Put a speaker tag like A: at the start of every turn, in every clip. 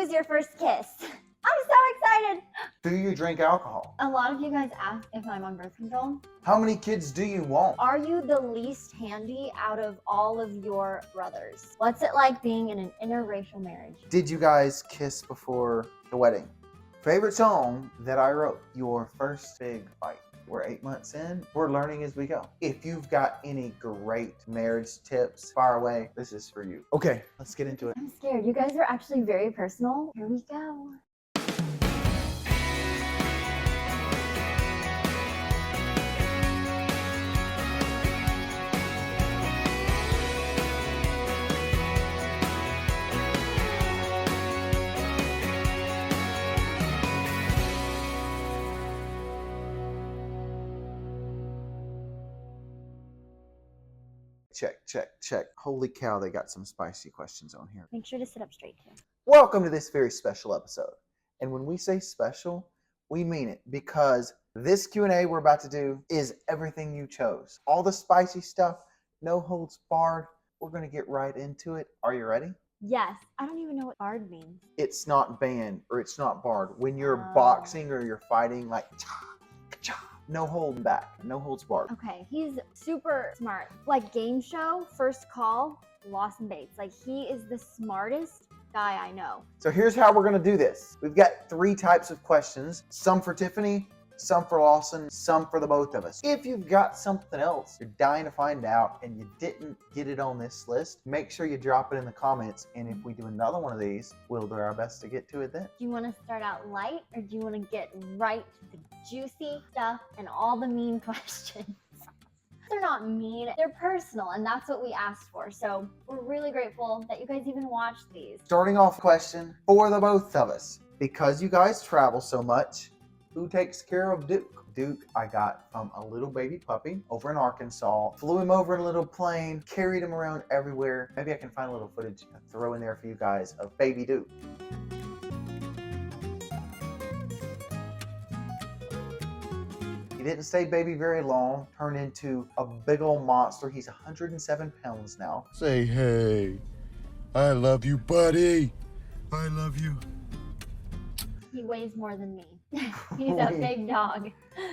A: was your first kiss? I'm so excited.
B: Do you drink alcohol?
A: A lot of you guys ask if I'm on birth control.
B: How many kids do you want?
A: Are you the least handy out of all of your brothers? What's it like being in an interracial marriage?
B: Did you guys kiss before the wedding? Favorite song that I wrote? Your first big fight. We're 8 months in. We're learning as we go. If you've got any great marriage tips, fire away. This is for you. Okay, let's get into it.
A: I'm scared. You guys are actually very personal. Here we go.
B: Check. Holy cow, they got some spicy questions on here.
A: Make sure to sit up straight too.
B: Welcome to this very special episode. And when we say special, we mean it, because this Q&A we're about to do is everything you chose. All the spicy stuff, no holds barred. We're going to get right into it. Are you ready?
A: Yes. I don't even know what barred means.
B: It's not banned or it's not barred. When you're boxing or you're fighting, like, no holding back, no holds barred.
A: Okay, he's super smart. Like game show, first call, Lawson Bates. Like he is the smartest guy I know.
B: So here's how we're going to do this. We've got 3 types of questions. Some for Tiffany, some for Lawson, some for the both of us. If you've got something else you're dying to find out and you didn't get it on this list, make sure you drop it in the comments. And if we do another one of these, we'll do our best to get to it then.
A: Do you want to start out light or do you want to get right to the juicy stuff and all the mean questions? They're not mean, they're personal, and that's what we asked for. So we're really grateful that you guys even watched these.
B: Starting off question for the both of us. Because you guys travel so much, who takes care of Duke? Duke, I got from a little baby puppy over in Arkansas. Flew him over in a little plane, carried him around everywhere. Maybe I can find a little footage to throw in there for you guys of baby Duke. He didn't stay baby very long, turned into a big old monster. He's 107 pounds now.
C: Say, hey, I love you, buddy. I love you.
A: He weighs more than me. He's a big dog.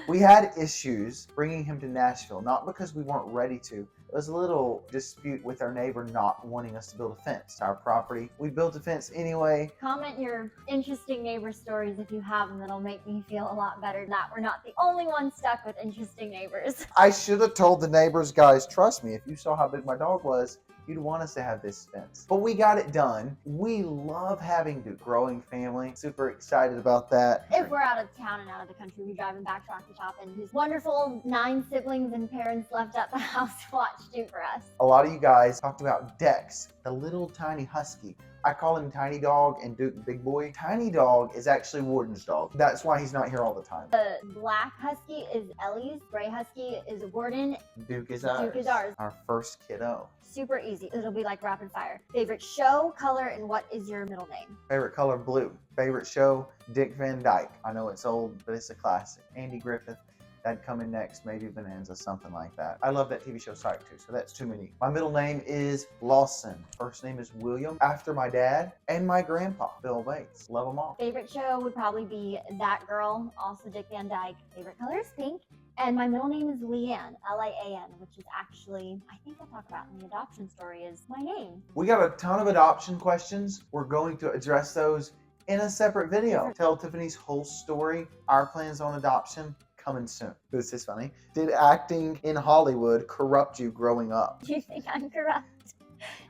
B: We had issues bringing him to Nashville, not because we weren't ready to. It was a little dispute with our neighbor not wanting us to build a fence to our property. We built a fence anyway.
A: Comment your interesting neighbor stories if you have them. It'll make me feel a lot better that we're not the only ones stuck with interesting neighbors.
B: I should have told the neighbors, guys, trust me, if you saw how big my dog was, you'd want us to have this fence. But we got it done. We love having a growing family. Super excited about that.
A: If we're out of town and out of the country, we drive him back to Rocky Top, and his wonderful 9 siblings and parents left at the house to watch Duke for us.
B: A lot of you guys talked about Dex, the little tiny husky. I call him Tiny Dog and Duke Big Boy. Tiny Dog is actually Warden's dog. That's why he's not here all the time.
A: The black husky is Ellie's, gray husky is Warden,
B: Duke is ours.
A: Duke is ours.
B: Our first kiddo.
A: Super easy. It'll be like rapid fire. Favorite show, color, and what is your middle name?
B: Favorite color, blue. Favorite show, Dick Van Dyke. I know it's old, but it's a classic. Andy Griffith. That'd come in next, maybe Bonanza, something like that. I love that TV show Psych too, so that's too many. My middle name is Lawson. First name is William, after my dad and my grandpa, Bill Bates. Love them all.
A: Favorite show would probably be That Girl, also Dick Van Dyke. Favorite color is pink. And my middle name is Leanne, L-A-A-N, which is actually, I think I'll talk about in the adoption story, is my name.
B: We got a ton of adoption questions. We're going to address those in a separate video. Tell Tiffany's whole story, our plans on adoption, coming soon. This is funny. Did acting in Hollywood corrupt you growing up?
A: Do you think I'm corrupt?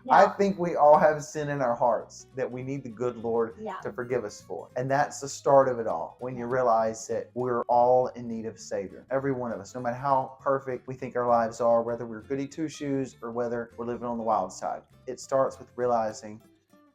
A: No.
B: I think we all have sin in our hearts that we need the good Lord
A: Yeah.
B: to forgive us for. And that's the start of it all, when you realize that we're all in need of a Savior. Every one of us, no matter how perfect we think our lives are, whether we're goody two-shoes or whether we're living on the wild side. It starts with realizing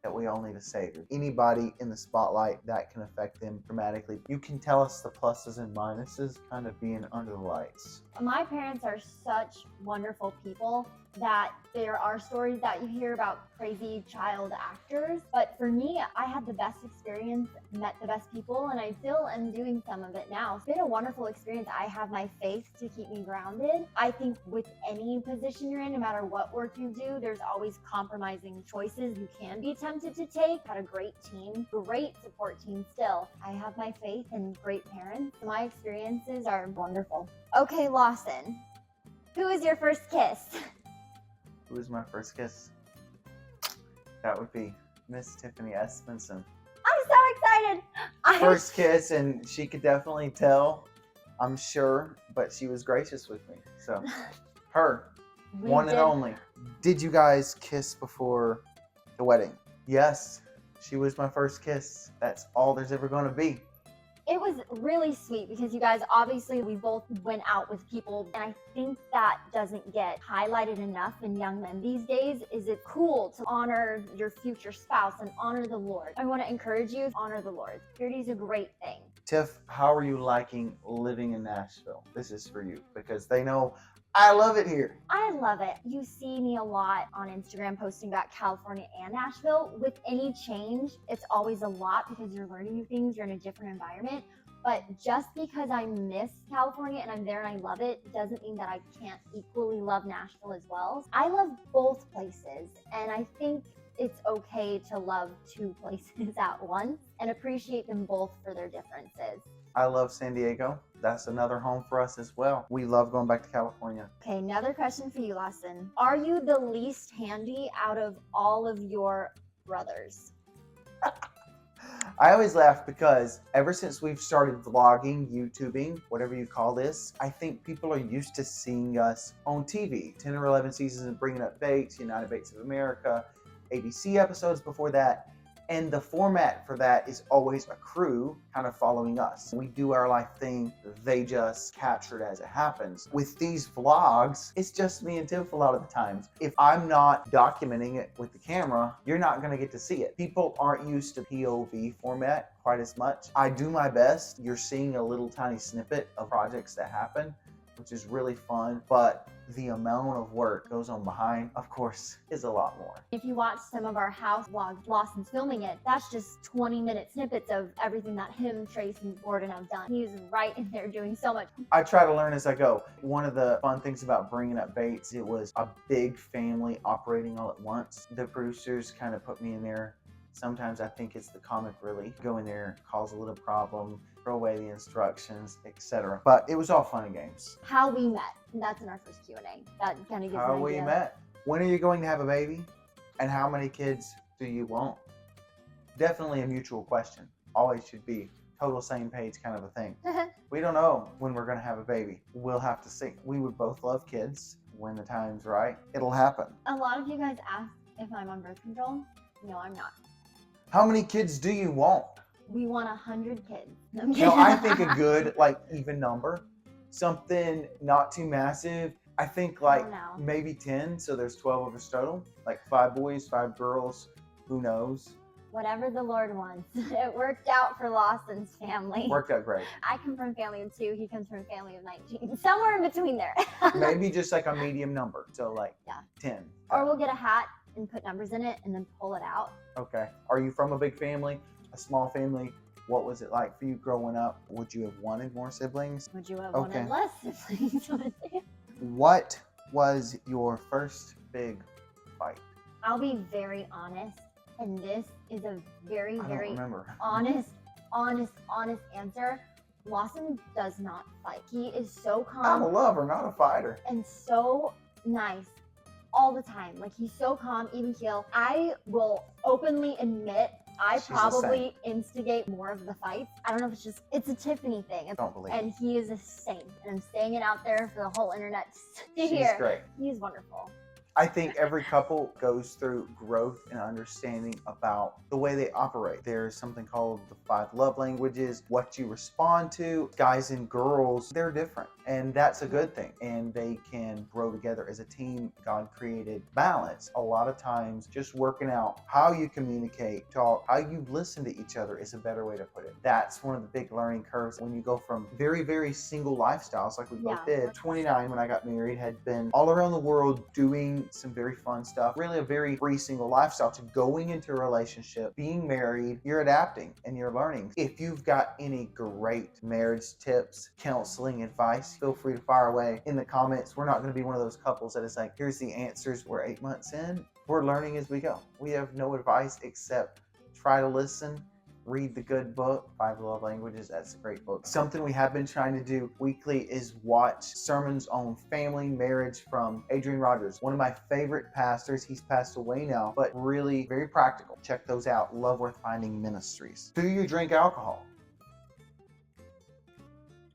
B: that we all need a Savior. Anybody in the spotlight, that can affect them dramatically. You can tell us the pluses and minuses kind of being under the lights.
A: My parents are such wonderful people. that there are stories that you hear about crazy child actors, but for me, I had the best experience, met the best people, and I still am doing some of it now. It's been a wonderful experience. I have my faith to keep me grounded. I think with any position you're in, no matter what work you do, there's always compromising choices you can be tempted to take. Had a great team, great support team still. I have my faith and great parents. My experiences are wonderful. Okay, Lawson, who is your first kiss?
B: Who was my first kiss? That would be Miss Tiffany S. Benson.
A: I'm so excited.
B: First kiss, and she could definitely tell, I'm sure, but she was gracious with me. So, her, one and only. Did you guys kiss before the wedding? Yes, she was my first kiss. That's all there's ever going to be.
A: It was really sweet because you guys, obviously, we both went out with people, and I think that doesn't get highlighted enough in young men these days. Is it cool to honor your future spouse and honor the Lord? I want to encourage you, honor the Lord. Purity is a great thing.
B: Tiff, how are you liking living in Nashville? This is for you because they know I love it here.
A: I love it. You see me a lot on Instagram posting about California and Nashville. With any change, it's always a lot because you're learning new things, you're in a different environment. But just because I miss California and I'm there and I love it, doesn't mean that I can't equally love Nashville as well. I love both places, and I think it's okay to love two places at once and appreciate them both for their differences.
B: I love San Diego. That's another home for us as well. We love going back to California.
A: Okay, another question for you, Lawson. Are you the least handy out of all of your brothers?
B: I always laugh because ever since we've started vlogging, YouTubing, whatever you call this, I think people are used to seeing us on TV. 10 or 11 seasons of Bringing Up Bates, United Bates of America, ABC episodes before that. And the format for that is always a crew kind of following us. We do our life thing, they just capture it as it happens. With these vlogs, it's just me and Tiff a lot of the times. If I'm not documenting it with the camera, you're not gonna get to see it. People aren't used to POV format quite as much. I do my best. You're seeing a little tiny snippet of projects that happen, which is really fun, but the amount of work goes on behind, of course, is a lot more.
A: If you watch some of our house vlogs, Lawson's filming it, that's just 20-minute snippets of everything that him, Trace, and Gordon have done. He's right in there doing so much.
B: I try to learn as I go. One of the fun things about Bringing Up Bates, it was a big family operating all at once. The producers kind of put me in there. Sometimes I think it's the comic relief. Go in there, cause a little problem, throw away the instructions, etc. But it was all fun and games.
A: How we met. That's in our first Q&A. That kind of gives
B: How
A: an
B: we
A: idea.
B: met. When are you going to have a baby? And how many kids do you want? Definitely a mutual question. Always should be total same page kind of a thing. We don't know when we're going to have a baby. We'll have to see. We would both love kids when the time's right. It'll happen.
A: A lot of you guys ask if I'm on birth control. No, I'm not.
B: How many kids do you want?
A: We want 100 kids. No, I'm
B: You know,
A: kidding.
B: I think a good, like, even number, something not too massive. I think like
A: No.
B: maybe 10, so there's 12 of us total. Like 5 boys, 5 girls, who knows?
A: Whatever the Lord wants. It worked out for Lawson's family.
B: Worked out great.
A: I come from a family of 2. He comes from a family of 19. Somewhere in between there.
B: Maybe just like a medium number, so like
A: Yeah.
B: 10.
A: Or we'll get a hat and put numbers in it and then pull it out.
B: Okay. Are you from a big family, a small family? What was it like for you growing up? Would you have wanted more siblings?
A: Would you have
B: Okay.
A: wanted less siblings?
B: What was your first big fight?
A: I'll be very honest, and this is a very,
B: I don't
A: very
B: remember.
A: honest answer. Lawson does not fight. He is so
B: I'm a
A: calm
B: lover, not a fighter.
A: and so nice all the time. Like, he's so calm, even keel. I will openly admit I
B: She's the
A: probably instigate more of the fights. I don't know if it's a Tiffany thing.
B: I don't believe it.
A: And he is a saint. And I'm saying it out there for the whole internet to
B: She's
A: hear.
B: great.
A: He is wonderful.
B: I think every couple goes through growth and understanding about the way they operate. There's something called the 5 love languages, what you respond to. Guys and girls, they're different, and that's a good thing. And they can grow together as a team. God created balance. A lot of times, just working out how you communicate, talk, how you listen to each other is a better way to put it. That's one of the big learning curves when you go from very, very single lifestyles like we both
A: Yeah.
B: did. 29 when I got married, had been all around the world doing doing some very fun stuff, really a very free single lifestyle, to going into a relationship, being married. You're adapting and you're learning. If you've got any great marriage tips, counseling advice, feel free to fire away in the comments. We're not going to be one of those couples that is like, here's the answers, we're 8 months in. We're learning as we go. We have no advice except try to listen, read the good book, 5 Love Languages. That's a great book. Something we have been trying to do weekly is watch sermons on family, marriage from Adrian Rogers, one of my favorite pastors. He's passed away now, but really very practical. Check those out. Love Worth Finding Ministries. Do you drink alcohol?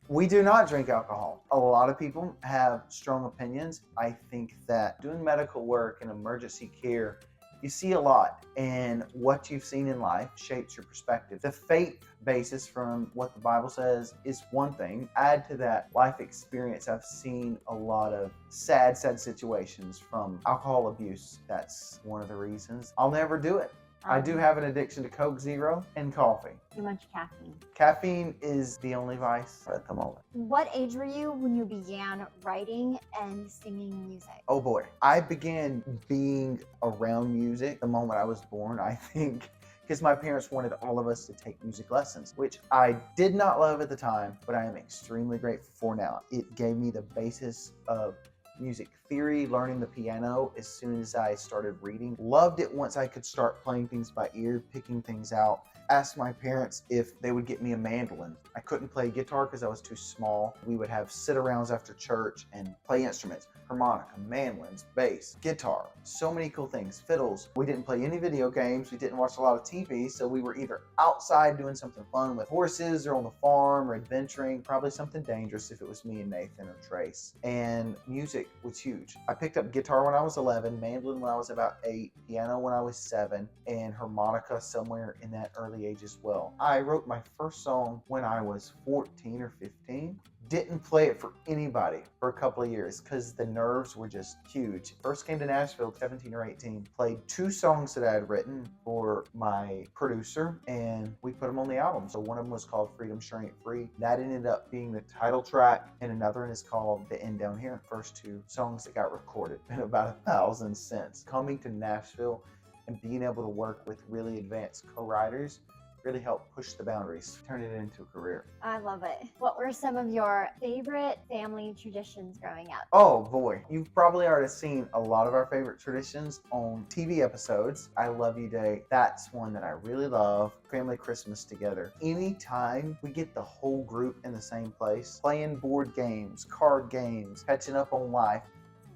B: We do not drink alcohol. A lot of people have strong opinions. I think that doing medical work and emergency care, you see a lot, and what you've seen in life shapes your perspective. The faith basis from what the Bible says is one thing. Add to that life experience. I've seen a lot of sad situations from alcohol abuse. That's one of the reasons I'll never do it. I do have an addiction to Coke Zero and coffee.
A: Too much caffeine.
B: Caffeine is the only vice at the moment.
A: What age were you when you began writing and singing music?
B: Oh boy. I began being around music the moment I was born, I think, because my parents wanted all of us to take music lessons, which I did not love at the time, but I am extremely grateful for now. It gave me the basis of music theory, learning the piano as soon as I started reading. Loved it once I could start playing things by ear, picking things out. Asked my parents if they would get me a mandolin. I couldn't play guitar because I was too small. We would have sit-arounds after church and play instruments. Harmonica, mandolins, bass, guitar, so many cool things, fiddles. We didn't play any video games. We didn't watch a lot of TV, so we were either outside doing something fun with horses or on the farm or adventuring, probably something dangerous if it was me and Nathan or Trace. And music was huge. I picked up guitar when I was 11, mandolin when I was about 8, piano when I was 7, and harmonica somewhere in that early age as well. I wrote my first song when I was 14 or 15. Didn't play it for anybody for a couple of years because the nerves were just huge. First came to Nashville, 17 or 18, played 2 songs that I had written for my producer, and we put them on the album. So one of them was called Freedom Sure Ain't Free. That ended up being the title track, and another one is called The End Down Here. First 2 songs that got recorded, been about 1,000 since. Coming to Nashville and being able to work with really advanced co-writers really helped push the boundaries, turn it into a career.
A: I love it. What were some of your favorite family traditions growing up?
B: Oh boy, you've probably already seen a lot of our favorite traditions on TV episodes. I Love You Day, that's one that I really love. Family Christmas together. Anytime we get the whole group in the same place, playing board games, card games, catching up on life.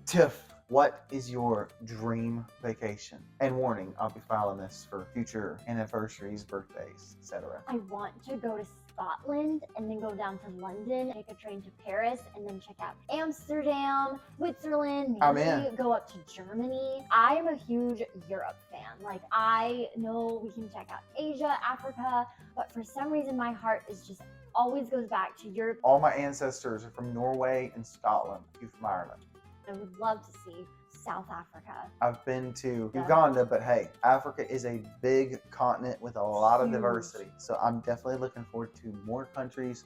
B: Tiff, what is your dream vacation? And warning, I'll be filing this for future anniversaries, birthdays, etc.
A: I want to go to Scotland and then go down to London, take a train to Paris, and then check out Amsterdam, Switzerland,
B: I'm
A: maybe
B: in.
A: go up to Germany. I am a huge Europe fan. Like, I know we can check out Asia, Africa, but for some reason my heart is just always goes back to Europe.
B: All my ancestors are from Norway and Scotland, a few from Ireland.
A: I would love to see South Africa.
B: I've been to Uganda, but hey, Africa is a big continent with a lot of
A: Huge.
B: diversity. So I'm definitely looking forward to more countries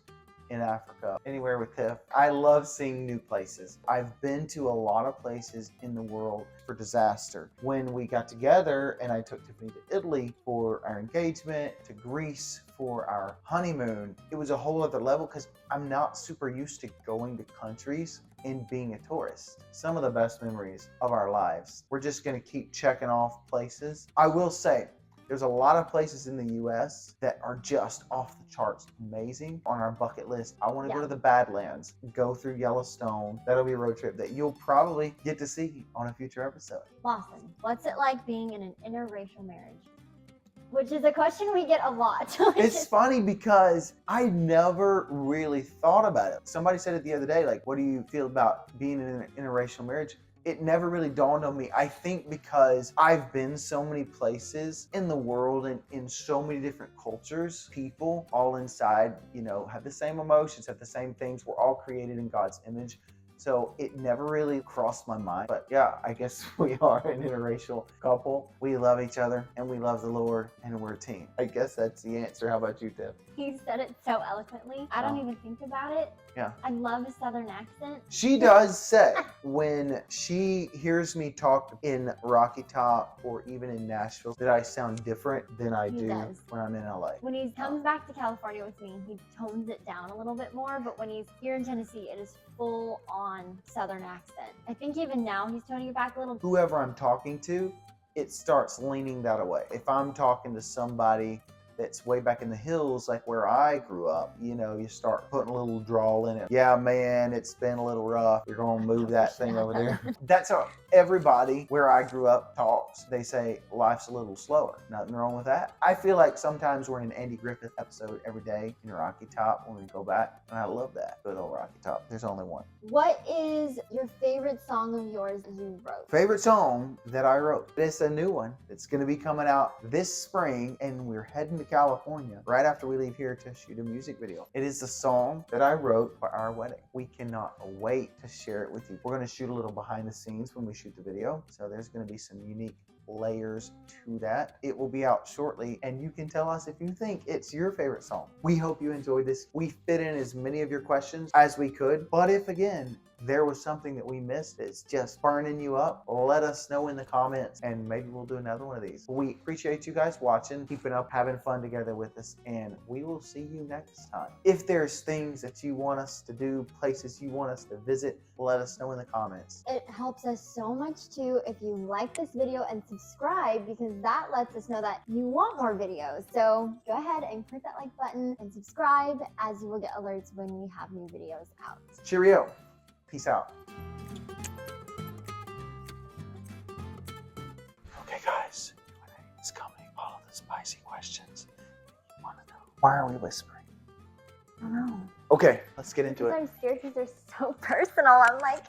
B: in Africa, anywhere with Tiff. I love seeing new places. I've been to a lot of places in the world for disaster. When we got together and I took Tiffany to Italy for our engagement, to Greece for our honeymoon, it was a whole other level because I'm not super used to going to countries and being a tourist. Some of the best memories of our lives. We're just gonna keep checking off places. I will say, there's a lot of places in the US that are just off the charts amazing on our bucket list. I want to go to the Badlands, go through Yellowstone. That'll be a road trip that you'll probably get to see on a future episode.
A: Lawson, what's it like being in an interracial marriage? Which is a question we get a lot.
B: It's funny because I never really thought about it. Somebody said it the other day, like, what do you feel about being in an interracial marriage? It never really dawned on me. I think because I've been so many places in the world and in so many different cultures, people all inside, have the same emotions, have the same things. We're all created in God's image. So it never really crossed my mind. But yeah, I guess we are an interracial couple. We love each other and we love the Lord and we're a team. I guess that's the answer. How about you, Tim?
A: He said it so eloquently. I don't
B: Oh.
A: even think about it.
B: Yeah.
A: I love a Southern accent.
B: She does say when she hears me talk in Rocky Top or even in Nashville that I sound different than I
A: He
B: do
A: does.
B: when I'm in LA.
A: When he comes back to California with me, he tones it down a little bit more, but when he's here in Tennessee, it is full on Southern accent. I think even now he's toning it back a little.
B: Whoever I'm talking to, it starts leaning that way. If I'm talking to somebody that's way back in the hills, like where I grew up, you know, you start putting a little drawl in it. Yeah, man, it's been a little rough. You're going to move that thing over there. That's how everybody where I grew up talks. They say life's a little slower. Nothing wrong with that. I feel like sometimes we're in an Andy Griffith episode every day in Rocky Top when we go back. And I love that. Good old Rocky Top. There's only one.
A: What is your favorite song of yours you wrote?
B: Favorite song that I wrote. It's a new one. It's going to be coming out this spring, and we're heading to California right after we leave here to shoot a music video. It is a song that I wrote for our wedding. We cannot wait to share it with you. We're going to shoot a little behind the scenes when we shoot the video, so there's going to be some unique layers to that. It will be out shortly, and you can tell us if you think it's your favorite song. We hope you enjoyed this. We fit in as many of your questions as we could, but if again there was something that we missed, it's just burning you up, let us know in the comments and maybe we'll do another one of these. We appreciate you guys watching, keeping up, having fun together with us, and we will see you next time. If there's things that you want us to do, places you want us to visit, let us know in the comments.
A: It helps us so much too if you like this video and subscribe, because that lets us know that you want more videos. So go ahead and click that like button and subscribe, as you will get alerts when we have new videos out.
B: Cheerio. Peace out. Okay, guys, Q&A is coming. All of the spicy questions you want to know. Why are we whispering?
A: I don't know.
B: Okay, let's get into it.
A: I'm scared because they're so personal. I'm like...